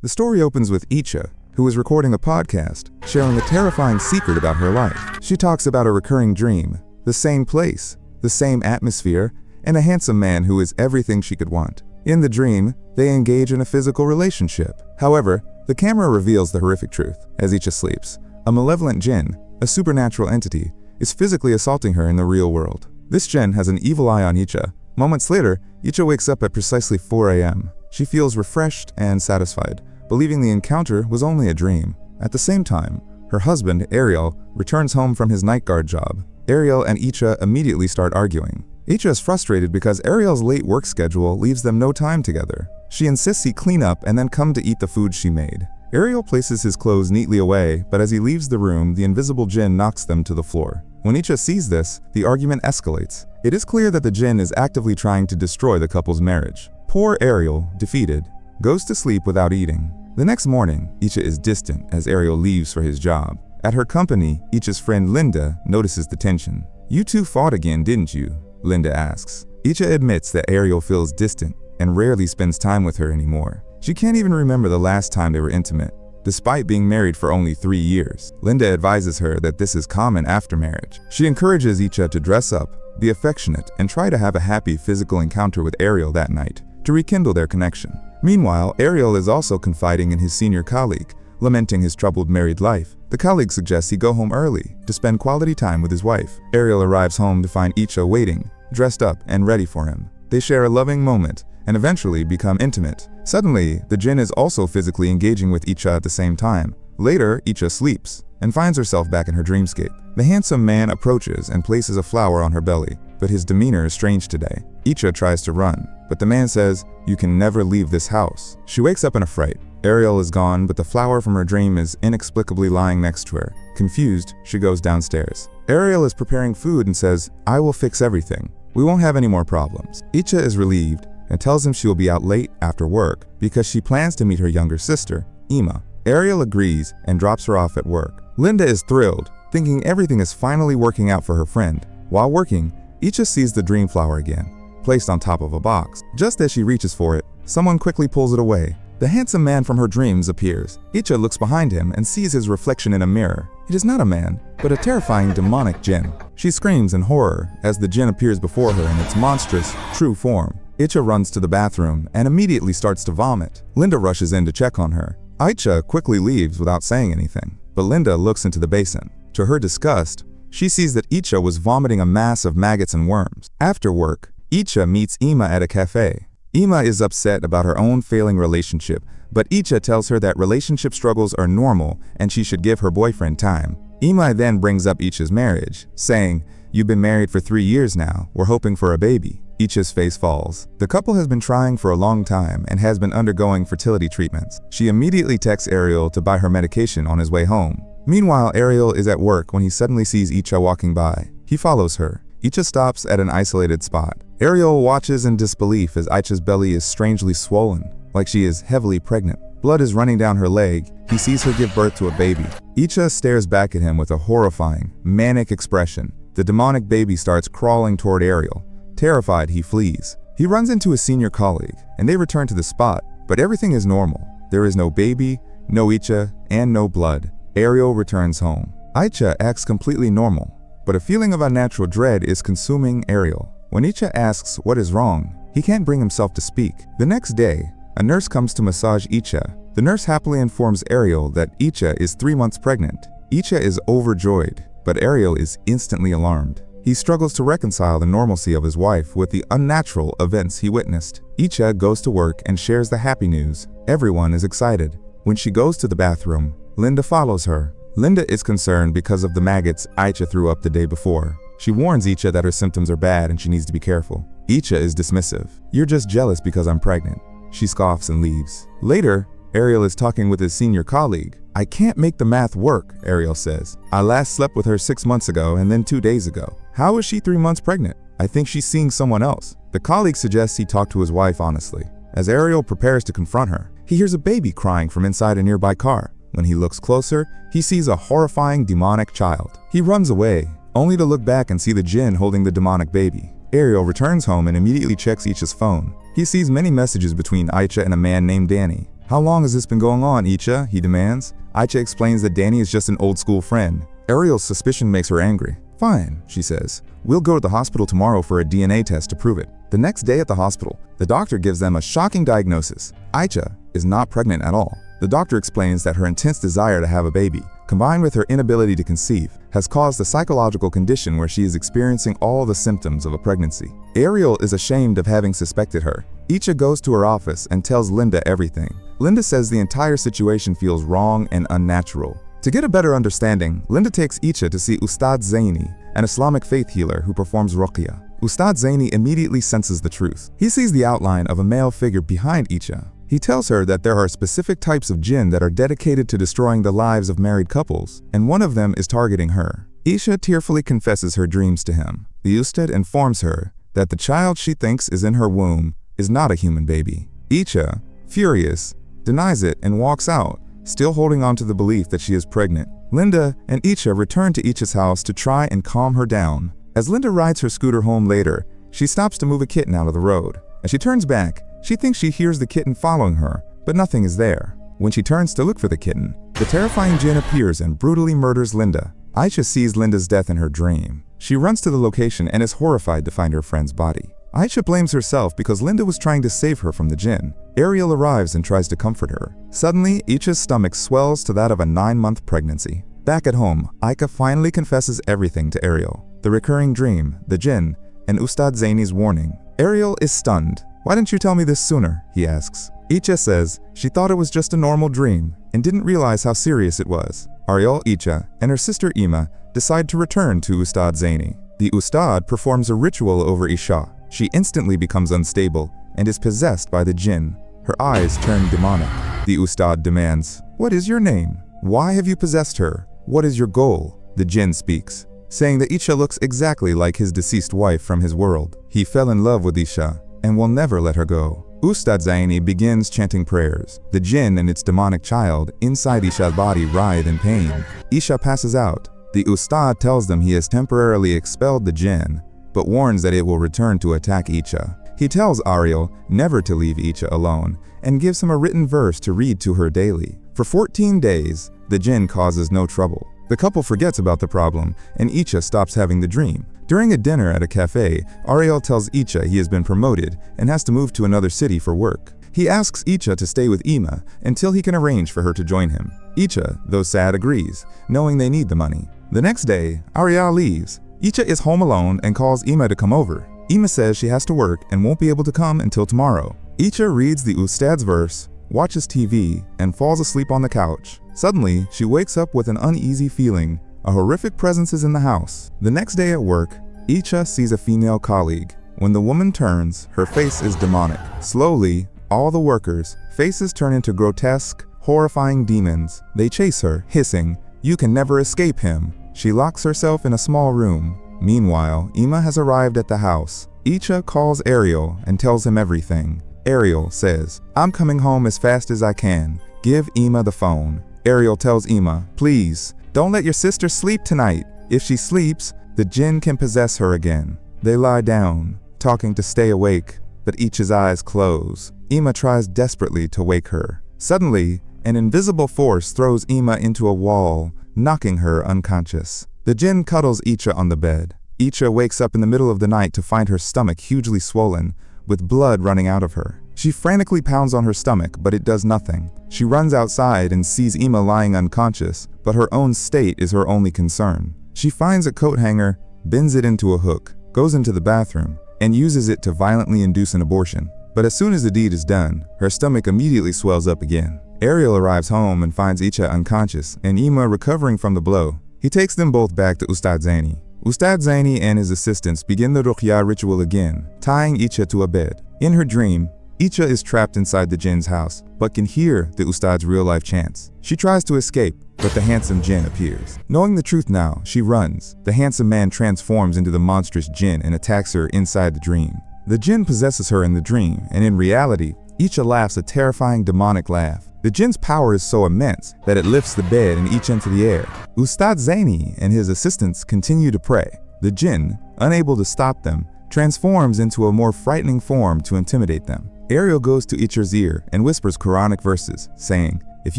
The story opens with Icha, who is recording a podcast, sharing a terrifying secret about her life. She talks about a recurring dream, the same place, the same atmosphere, and a handsome man who is everything she could want. In the dream, they engage in a physical relationship. However, the camera reveals the horrific truth. As Icha sleeps, a malevolent jinn, a supernatural entity, is physically assaulting her in the real world. This jinn has an evil eye on Icha. Moments later, Icha wakes up at precisely 4 a.m. She feels refreshed and satisfied, believing the encounter was only a dream. At the same time, her husband, Ariel, returns home from his night guard job. Ariel and Icha immediately start arguing. Icha is frustrated because Ariel's late work schedule leaves them no time together. She insists he clean up and then come to eat the food she made. Ariel places his clothes neatly away, but as he leaves the room, the invisible jinn knocks them to the floor. When Icha sees this, the argument escalates. It is clear that the jinn is actively trying to destroy the couple's marriage. Poor Ariel, defeated, goes to sleep without eating. The next morning, Icha is distant as Ariel leaves for his job. At her company, Icha's friend Linda notices the tension. "You two fought again, didn't you?" Linda asks. Icha admits that Ariel feels distant and rarely spends time with her anymore. She can't even remember the last time they were intimate, despite being married for only 3 years. Linda advises her that this is common after marriage. She encourages Icha to dress up, be affectionate, and try to have a happy physical encounter with Ariel that night to rekindle their connection. Meanwhile, Ariel is also confiding in his senior colleague, lamenting his troubled married life. The colleague suggests he go home early to spend quality time with his wife. Ariel arrives home to find Icha waiting, dressed up and ready for him. They share a loving moment and eventually become intimate. Suddenly, the jinn is also physically engaging with Icha at the same time. Later, Icha sleeps and finds herself back in her dreamscape. The handsome man approaches and places a flower on her belly, but his demeanor is strange today. Icha tries to run, but the man says, "You can never leave this house." She wakes up in a fright. Ariel is gone, but the flower from her dream is inexplicably lying next to her. Confused, she goes downstairs. Ariel is preparing food and says, "I will fix everything. We won't have any more problems." Icha is relieved and tells him she will be out late after work because she plans to meet her younger sister, Ima. Ariel agrees and drops her off at work. Linda is thrilled, thinking everything is finally working out for her friend. While working, Icha sees the dream flower again, placed on top of a box. Just as she reaches for it, someone quickly pulls it away. The handsome man from her dreams appears. Icha looks behind him and sees his reflection in a mirror. It is not a man, but a terrifying demonic jinn. She screams in horror as the jinn appears before her in its monstrous, true form. Icha runs to the bathroom and immediately starts to vomit. Linda rushes in to check on her. Icha quickly leaves without saying anything, but Linda looks into the basin. To her disgust, she sees that Icha was vomiting a mass of maggots and worms. After work, Icha meets Ima at a cafe. Ima is upset about her own failing relationship, but Icha tells her that relationship struggles are normal and she should give her boyfriend time. Ima then brings up Icha's marriage, saying, "You've been married for 3 years now, we're hoping for a baby." Icha's face falls. The couple has been trying for a long time and has been undergoing fertility treatments. She immediately texts Ariel to buy her medication on his way home. Meanwhile, Ariel is at work when he suddenly sees Icha walking by. He follows her. Icha stops at an isolated spot. Ariel watches in disbelief as Icha's belly is strangely swollen, like she is heavily pregnant. Blood is running down her leg. He sees her give birth to a baby. Icha stares back at him with a horrifying, manic expression. The demonic baby starts crawling toward Ariel. Terrified, he flees. He runs into his senior colleague, and they return to the spot, but everything is normal. There is no baby, no Icha, and no blood. Ariel returns home. Icha acts completely normal, but a feeling of unnatural dread is consuming Ariel. When Icha asks what is wrong, he can't bring himself to speak. The next day, a nurse comes to massage Icha. The nurse happily informs Ariel that Icha is 3 months pregnant. Icha is overjoyed, but Ariel is instantly alarmed. He struggles to reconcile the normalcy of his wife with the unnatural events he witnessed. Icha goes to work and shares the happy news. Everyone is excited. When she goes to the bathroom, Linda follows her. Linda is concerned because of the maggots Icha threw up the day before. She warns Icha that her symptoms are bad and she needs to be careful. Icha is dismissive. "You're just jealous because I'm pregnant." She scoffs and leaves. Later, Ariel is talking with his senior colleague. "I can't make the math work," Ariel says. "I last slept with her 6 months ago and then 2 days ago. How is she 3 months pregnant? I think she's seeing someone else." The colleague suggests he talk to his wife honestly. As Ariel prepares to confront her, he hears a baby crying from inside a nearby car. When he looks closer, he sees a horrifying demonic child. He runs away, only to look back and see the jinn holding the demonic baby. Ariel returns home and immediately checks Icha's phone. He sees many messages between Icha and a man named Danny. How long has this been going on, Icha? He demands. Icha explains that Danny is just an old school friend. Ariel's suspicion makes her angry. Fine, she says. We'll go to the hospital tomorrow for a DNA test to prove it. The next day at the hospital, the doctor gives them a shocking diagnosis. Icha is not pregnant at all. The doctor explains that her intense desire to have a baby, combined with her inability to conceive, has caused a psychological condition where she is experiencing all the symptoms of a pregnancy. Ariel is ashamed of having suspected her. Icha goes to her office and tells Linda everything. Linda says the entire situation feels wrong and unnatural. To get a better understanding, Linda takes Icha to see Ustad Zaini, an Islamic faith healer who performs ruqya. Ustad Zaini immediately senses the truth. He sees the outline of a male figure behind Icha. He tells her that there are specific types of jinn that are dedicated to destroying the lives of married couples, and one of them is targeting her. Icha tearfully confesses her dreams to him. The Ustad informs her that the child she thinks is in her womb is not a human baby. Icha, furious, denies it and walks out, still holding on to the belief that she is pregnant. Linda and Icha return to Icha's house to try and calm her down. As Linda rides her scooter home later, she stops to move a kitten out of the road. As she turns back, she thinks she hears the kitten following her, but nothing is there. When she turns to look for the kitten, the terrifying jinn appears and brutally murders Linda. Icha sees Linda's death in her dream. She runs to the location and is horrified to find her friend's body. Icha blames herself because Linda was trying to save her from the jinn. Ariel arrives and tries to comfort her. Suddenly, Icha's stomach swells to that of a 9-month pregnancy. Back at home, Icha finally confesses everything to Ariel. The recurring dream, the jinn, and Ustad Zaini's warning. Ariel is stunned. Why didn't you tell me this sooner? He asks. Icha says she thought it was just a normal dream and didn't realize how serious it was. Ariel, Icha, and her sister Ima decide to return to Ustad Zaini. The Ustad performs a ritual over Isha. She instantly becomes unstable and is possessed by the jinn. Her eyes turn demonic. The Ustad demands, "What is your name? Why have you possessed her? What is your goal?" The jinn speaks, saying that Isha looks exactly like his deceased wife from his world. He fell in love with Isha and will never let her go. Ustad Zaini begins chanting prayers. The jinn and its demonic child inside Isha's body writhe in pain. Isha passes out. The Ustad tells them he has temporarily expelled the jinn, but warns that it will return to attack Icha. He tells Ariel never to leave Icha alone and gives him a written verse to read to her daily. For 14 days, the jinn causes no trouble. The couple forgets about the problem and Icha stops having the dream. During a dinner at a cafe, Ariel tells Icha he has been promoted and has to move to another city for work. He asks Icha to stay with Ima until he can arrange for her to join him. Icha, though sad, agrees, knowing they need the money. The next day, Ariel leaves. Icha is home alone and calls Ima to come over. Ima says she has to work and won't be able to come until tomorrow. Icha reads the Ustad's verse, watches TV, and falls asleep on the couch. Suddenly, she wakes up with an uneasy feeling. A horrific presence is in the house. The next day at work, Icha sees a female colleague. When the woman turns, her face is demonic. Slowly, all the workers' faces turn into grotesque, horrifying demons. They chase her, hissing, "You can never escape him." She locks herself in a small room. Meanwhile, Ima has arrived at the house. Icha calls Ariel and tells him everything. Ariel says, "I'm coming home as fast as I can. Give Ima the phone." Ariel tells Ima, "Please, don't let your sister sleep tonight. If she sleeps, the jinn can possess her again." They lie down, talking to stay awake, but Icha's eyes close. Ima tries desperately to wake her. Suddenly, an invisible force throws Ima into a wall, knocking her unconscious. The jinn cuddles Icha on the bed. Icha wakes up in the middle of the night to find her stomach hugely swollen, with blood running out of her. She frantically pounds on her stomach, but it does nothing. She runs outside and sees Ima lying unconscious, but her own state is her only concern. She finds a coat hanger, bends it into a hook, goes into the bathroom, and uses it to violently induce an abortion. But as soon as the deed is done, her stomach immediately swells up again. Ariel arrives home and finds Icha unconscious and Ima recovering from the blow. He takes them both back to Ustad Zaini. Ustad Zaini and his assistants begin the ruqya ritual again, tying Icha to a bed. In her dream, Icha is trapped inside the jinn's house, but can hear the Ustad's real-life chants. She tries to escape, but the handsome jinn appears. Knowing the truth now, she runs. The handsome man transforms into the monstrous jinn and attacks her inside the dream. The jinn possesses her in the dream, and in reality, Icha laughs a terrifying demonic laugh. The jinn's power is so immense that it lifts the bed and Icha into the air. Ustad Zaini and his assistants continue to pray. The jinn, unable to stop them, transforms into a more frightening form to intimidate them. Ariel goes to Icher's ear and whispers Quranic verses, saying, "If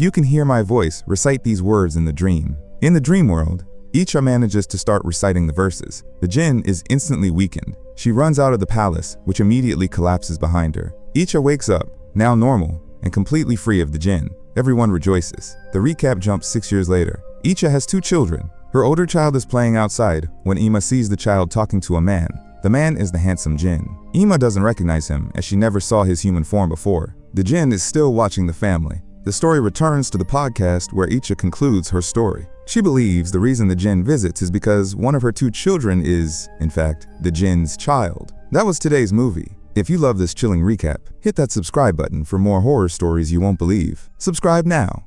you can hear my voice, recite these words in the dream." In the dream world, Icher manages to start reciting the verses. The jinn is instantly weakened. She runs out of the palace, which immediately collapses behind her. Icher wakes up, now normal, and completely free of the jinn. Everyone rejoices. The recap jumps 6 years later. Icher has 2 children. Her older child is playing outside when Ima sees the child talking to a man. The man is the handsome jinn. Ima doesn't recognize him as she never saw his human form before. The jinn is still watching the family. The story returns to the podcast where Icher concludes her story. She believes the reason the jinn visits is because one of her 2 children is, in fact, the jinn's child. That was today's movie. If you love this chilling recap, hit that subscribe button for more horror stories you won't believe. Subscribe now.